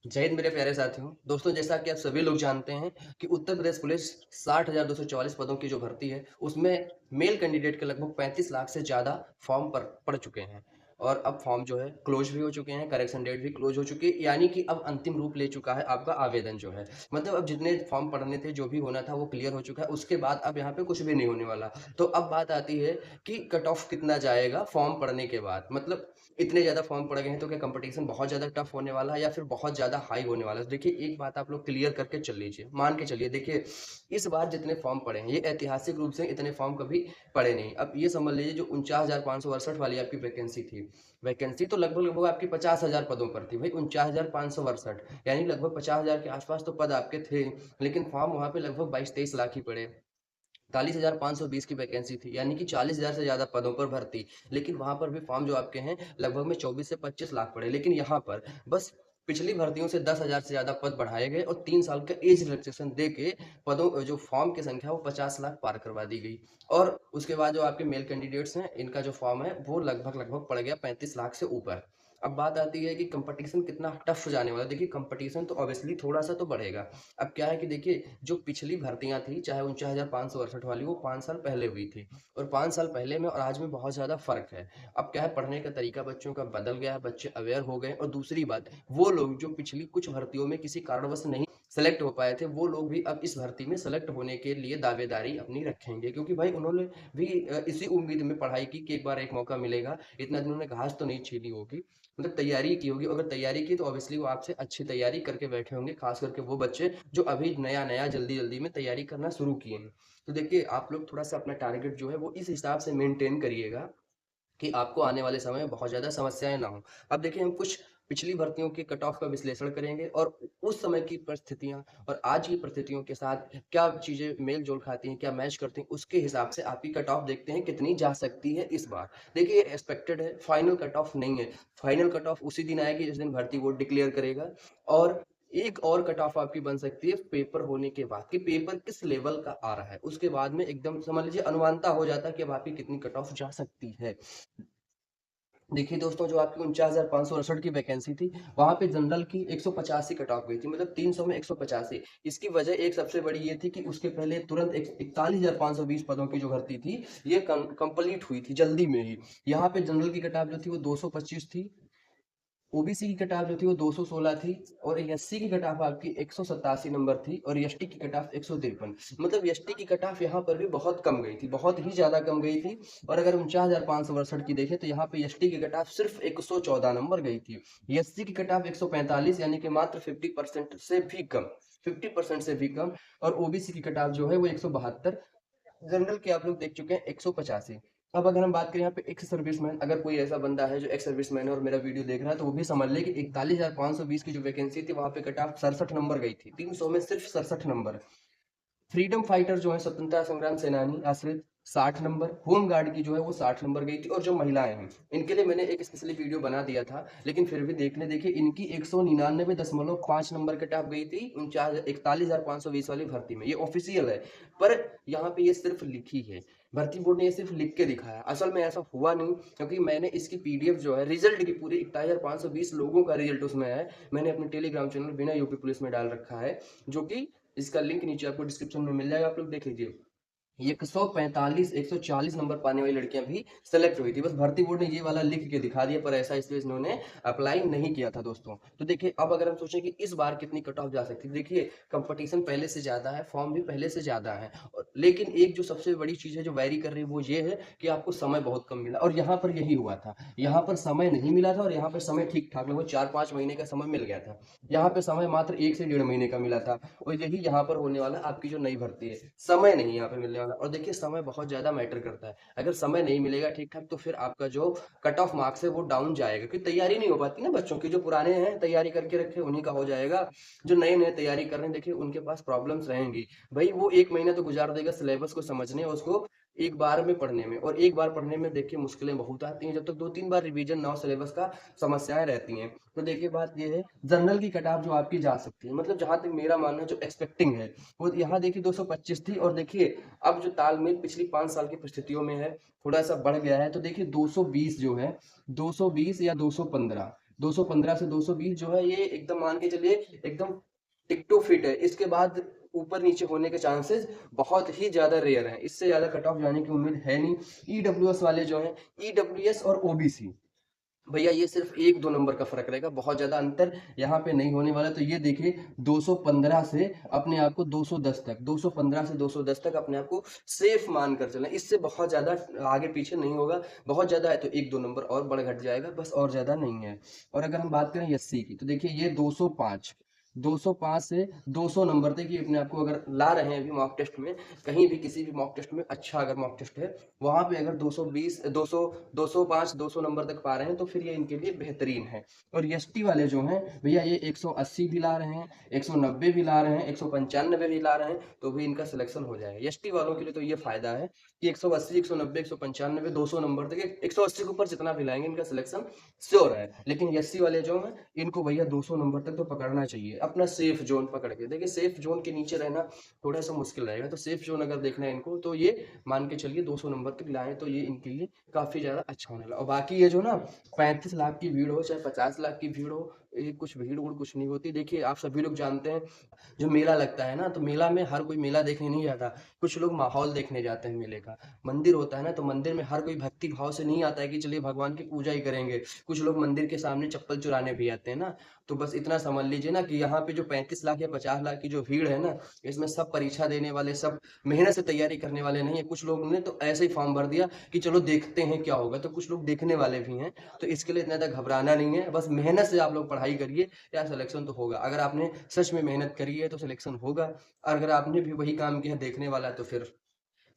जय हिंद मेरे प्यारे साथियों। दोस्तों, जैसा कि आप सभी लोग जानते हैं कि उत्तर प्रदेश पुलिस 60,244 पदों की जो भर्ती है, उसमें मेल कैंडिडेट के लगभग 35 लाख से ज़्यादा फॉर्म पड़ चुके हैं। और अब फॉर्म जो है क्लोज भी हो चुके हैं, करेक्शन डेट भी क्लोज हो चुकी है, यानी कि अब अंतिम रूप ले चुका है आपका आवेदन जो है। मतलब अब जितने फॉर्म पड़ने थे, जो भी होना था वो क्लियर हो चुका है। उसके बाद अब यहाँ पे कुछ भी नहीं होने वाला। तो अब बात आती है कि कट ऑफ कितना जाएगा फॉर्म पड़ने के बाद। मतलब इतने ज़्यादा फॉर्म पड़ गए हैं तो क्या कंपटीशन बहुत ज़्यादा टफ होने वाला है या फिर बहुत ज़्यादा हाई होने वाला है? देखिए, एक बात आप लोग क्लियर करके चल लीजिए, मान के चलिए। देखिए, इस बार जितने फॉर्म पड़े हैं, ये ऐतिहासिक रूप से इतने फॉर्म कभी पड़े नहीं। अब ये समझ लीजिए, जो 49,568 वाली आपकी वैकेंसी थी, वैकेंसी तो लगभग लगभग आपकी 50,000 पदों पर थी भाई। 49,568 यानी लगभग 50,000 के आसपास तो पद आपके थे, लेकिन फॉर्म वहां पे लगभग 22-23 लाख ही पड़े। 41,520 की वैकेंसी थी, यानी कि 40,000 से ज़्यादा पदों पर भर्ती। लेकिन वहाँ पर भी फॉर्म जो आपके हैं लगभग में 24 से 25 लाख पड़े। लेकिन यहाँ पर बस पिछली भर्तियों से 10,000 से ज़्यादा पद बढ़ाए गए और 3 साल का एज रिलैक्सेशन दे के पदों जो फॉर्म की संख्या वो 50 लाख पार करवा दी गई। और उसके बाद जो आपके मेल कैंडिडेट्स हैं, इनका जो फॉर्म है वो लगभग लगभग पड़ गया 35 लाख से ऊपर। अब बात आती है कि कंपटीशन कितना टफ जाने वाला है। देखिए, कंपटीशन तो ऑब्वियसली थोड़ा सा तो बढ़ेगा। अब क्या है कि देखिए, जो पिछली भर्तियां थी, चाहे 49,568 वाली, वो 5 साल पहले हुई थी। और 5 साल पहले में और आज में बहुत ज़्यादा फर्क है। अब क्या है, पढ़ने का तरीका बच्चों का बदल गया है, बच्चे अवेयर हो गए। और दूसरी बात, वो लोग जो पिछली कुछ भर्तियों में किसी कारणवश नहीं सेलेक्ट हो पाए थे, वो लोग भी अब इस भर्ती में सेलेक्ट होने के लिए दावेदारी अपनी रखेंगे, क्योंकि भाई उन्होंने भी इसी उम्मीद में पढ़ाई की कि एक बार एक मौका मिलेगा। इतना दिन उन्होंने घास तो नहीं छीली होगी, मतलब तैयारी की होगी। अगर तैयारी की तो ऑब्वियसली वो आपसे अच्छी तैयारी करके बैठे होंगे, खास करके वो बच्चे जो अभी नया नया जल्दी जल्दी में तैयारी करना शुरू किए हैं। तो देखिए, आप लोग थोड़ा सा अपना टारगेट जो है वो इस हिसाब से मेंटेन करिएगा कि आपको आने वाले समय में बहुत ज़्यादा समस्याएं ना हो। अब देखिए, हम कुछ पिछली भर्तियों के कट ऑफ का विश्लेषण करेंगे और उस समय की परिस्थितियां और आज की परिस्थितियों के साथ क्या चीज़ें मेल जोल खाती हैं, क्या मैच करती हैं, उसके हिसाब से आपकी कट ऑफ देखते हैं कितनी जा सकती है इस बार। देखिए, एक्सपेक्टेड है, फाइनल कट ऑफ नहीं है। फाइनल कट ऑफ उसी दिन आएगी जिस दिन भर्ती बोर्ड डिक्लेयर करेगा। और एक और कट ऑफ आपकी बन सकती है पेपर होने के बाद, कि पेपर किस लेवल का आ रहा है। उसके बाद में एकदम समझ लीजिए अनुमानता हो जाता है कि अब आपकी कितनी कट ऑफ जा सकती है। देखिए दोस्तों, जो आपकी 49,568 की वैकेंसी थी, वहां पे जनरल की 185 कट ऑफ गई थी, मतलब 300 में 185। इसकी वजह एक सबसे बड़ी ये थी कि उसके पहले तुरंत 41,520 पदों की जो भर्ती थी, ये कंप्लीट हुई थी जल्दी में ही। यहाँ पे जनरल की कट ऑफ जो थी वो 225 थी। ओबीसी की कट ऑफ जो थी वो 216 थी। और एससी की कट ऑफ आपकी 187 नंबर थी। और एसटी की कट ऑफ 153। मतलब एसटी की कट ऑफ यहाँ पर भी बहुत कम गई थी, बहुत ही ज्यादा कम गई थी। और अगर 49,568 की देखें तो यहाँ पे एसटी की कट ऑफ सिर्फ 114 नंबर गई थी। एससी की कट ऑफ 145, यानी कि मात्र 50% से भी कम, 50% से भी कम। और ओबीसी की कट ऑफ जो है वो 172। जनरल के आप लोग देख चुके हैं 185। अब अगर हम बात करें यहाँ पे एक्स सर्विसमैन, अगर कोई ऐसा बंदा है जो एक्स सर्विसमैन है और मेरा वीडियो देख रहा है, तो वो भी समझ ले कि 41,520 की जो वैकेंसी थी, वहां पे कट ऑफ 67 नंबर गई थी। 300 में सिर्फ 67 नंबर। फ्रीडम फाइटर जो है, स्वतंत्रता संग्राम सेनानी आश्रित, 60 नंबर। होम गार्ड की जो है वो 60 नंबर गई थी। और जो महिलाएं हैं, इनके लिए मैंने एक स्पेशली वीडियो बना दिया था, लेकिन फिर भी देखने देखिए, इनकी 199.5 नंबर कट ऑफ गई थी 41,520 वाली भर्ती में। ये ऑफिशियल है, पर यहाँ पे ये सिर्फ लिखी है। भर्ती बोर्ड ने ये सिर्फ लिख के दिखाया, असल में ऐसा हुआ नहीं। क्योंकि मैंने इसकी पीडीएफ जो है रिजल्ट की, पूरी 41,520 लोगों का रिजल्ट उसमें है, मैंने अपने टेलीग्राम चैनल बिना यूपी पुलिस में डाल रखा है, जो कि इसका लिंक नीचे आपको डिस्क्रिप्शन में मिल जाएगा, आप लोग देख लीजिए। 145 140 नंबर पाने वाली लड़कियां भी सेलेक्ट हुई थी। बस भर्ती बोर्ड ने ये वाला लिख के दिखा दिया, पर ऐसा इसलिए इन्होंने अप्लाई नहीं किया था दोस्तों। तो देखिए, अब अगर हम सोचें कि इस बार कितनी कट ऑफ जा सकती है, देखिए कंपटीशन पहले से ज्यादा है, फॉर्म भी पहले से ज्यादा है। लेकिन एक जो सबसे बड़ी चीज है जो वैरी कर रही है, वो ये है कि आपको समय बहुत कम मिला। और यहाँ पर यही हुआ था, यहाँ पर समय नहीं मिला था, और यहाँ पर समय ठीक ठाक लगभग 4-5 महीने का समय मिल गया था। यहाँ पे समय मात्र 1 से 1.5 महीने का मिला था। और यही यहाँ पर होने वाला आपकी जो नई भर्ती है, समय नहीं यहाँ पे मिलने वाला। और देखिए, समय बहुत ज्यादा मैटर करता है। अगर समय नहीं मिलेगा ठीक ठाक, तो फिर आपका जो कट ऑफ मार्क्स है वो डाउन जाएगा, क्योंकि तैयारी नहीं हो पाती ना बच्चों की। जो पुराने हैं तैयारी करके रखे, उन्हीं का हो जाएगा। जो नए नए तैयारी कर रहे हैं, देखिए उनके पास प्रॉब्लम्स रहेंगी। भाई वो 1 महीना तो गुजार देगा सिलेबस को समझने और उसको एक बार में पढ़ने में। और एक बार पढ़ने में देखिए मुश्किलें बहुत आती हैं, जब तक 2-3 बार रिवीजन ना हो सिलेबस का, समस्याएं रहती हैं। तो देखिए, बात ये है, जनरल की कट ऑफ जो आपकी जा सकती है, मतलब जहां तक मेरा मानना है, जो एक्सपेक्टिंग है, वो यहाँ देखिए 225 थी। और देखिए, अब जो तालमेल पिछली 5 साल की परिस्थितियों में है, थोड़ा सा बढ़ गया है। तो देखिए 220 जो है, 220 या 215, 215 से 220 जो है ये एकदम मान के चलिए एकदम टिक टू फिट है। इसके बाद ऊपर नीचे होने के चांसेस बहुत ही ज़्यादा रेयर हैं। इससे ज़्यादा कट ऑफ जाने की उम्मीद है नहीं। ईडब्ल्यूएस वाले जो हैं, ईडब्ल्यूएस और ओबीसी, भैया ये सिर्फ 1-2 नंबर का फ़र्क रहेगा, बहुत ज़्यादा अंतर यहाँ पे नहीं होने वाला। तो ये देखिए 215 से अपने आप को 210 तक, 215 से 210 तक अपने आप को सेफ मान कर चलें। इससे बहुत ज़्यादा आगे पीछे नहीं होगा। बहुत ज़्यादा है तो 1-2 नंबर और बढ़ घट जाएगा, बस, और ज़्यादा नहीं है। और अगर हम बात करें एससी की, तो देखिए ये 205, 205 से 200 नंबर तक ये अपने आप को अगर ला रहे हैं अभी मॉक टेस्ट में, कहीं भी किसी भी मॉक टेस्ट में, अच्छा अगर मॉक टेस्ट है, वहाँ पे अगर 220, 200, 205, 200 नंबर तक पा रहे हैं तो फिर ये इनके लिए बेहतरीन है। और एसटी वाले जो हैं भैया ये 180 भी ला रहे हैं, 190 भी ला रहे हैं, 195 भी ला रहे हैं, तो भी इनका सिलेक्शन हो जाएगा। एसटी वालों के लिए तो ये फायदा है कि 180, 190, 195, 200 नंबर तक, 180 के ऊपर जितना भी लाएंगे इनका सिलेक्शन श्योर है। लेकिन एससी वाले जो हैं इनको भैया 200 नंबर तक तो पकड़ना चाहिए, अपना सेफ जोन पकड़ के। देखिए सेफ जोन के नीचे रहना थोड़ा सा मुश्किल रहेगा, तो सेफ जोन अगर देखना है इनको तो ये मान के चलिए 200 नंबर तक लाएं तो ये इनके लिए काफी ज्यादा अच्छा होने लगा। और बाकी ये जो ना 35 लाख की भीड़ हो चाहे 50 लाख की भीड़ हो, ये कुछ भीड़ उड़ कुछ नहीं होती। देखिए आप सभी लोग जानते हैं जो मेला लगता है ना, तो मेला में हर कोई मेला देखने नहीं जाता, कुछ लोग माहौल देखने जाते हैं मेले का। मंदिर होता है ना, तो मंदिर में हर कोई भक्ति भाव से नहीं आता है कि चलिए भगवान की पूजा ही करेंगे। कुछ लोग मंदिर के सामने चप्पल चुराने भी आते हैं ना। तो बस इतना समझ लीजिए ना कि यहाँ पे जो 35 लाख या 50 लाख की जो भीड़ है ना, इसमें सब परीक्षा देने वाले, सब मेहनत से तैयारी करने वाले नहीं है। कुछ लोगों ने तो ऐसे ही फॉर्म भर दिया कि चलो देखते हैं क्या होगा, तो कुछ लोग देखने वाले भी हैं। तो इसके लिए इतना ज़्यादा घबराना नहीं है, बस मेहनत से आप लोग पढ़ाई करिए, या सिलेक्शन तो होगा। अगर आपने सच में मेहनत करी है तो सिलेक्शन होगा, और अगर आपने भी वही काम किया देखने वाला तो फिर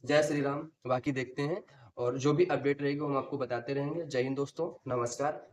जय श्री राम। बाकी देखते हैं, और जो भी अपडेट रहेगी वो हम आपको बताते रहेंगे। जय हिंद दोस्तों, नमस्कार।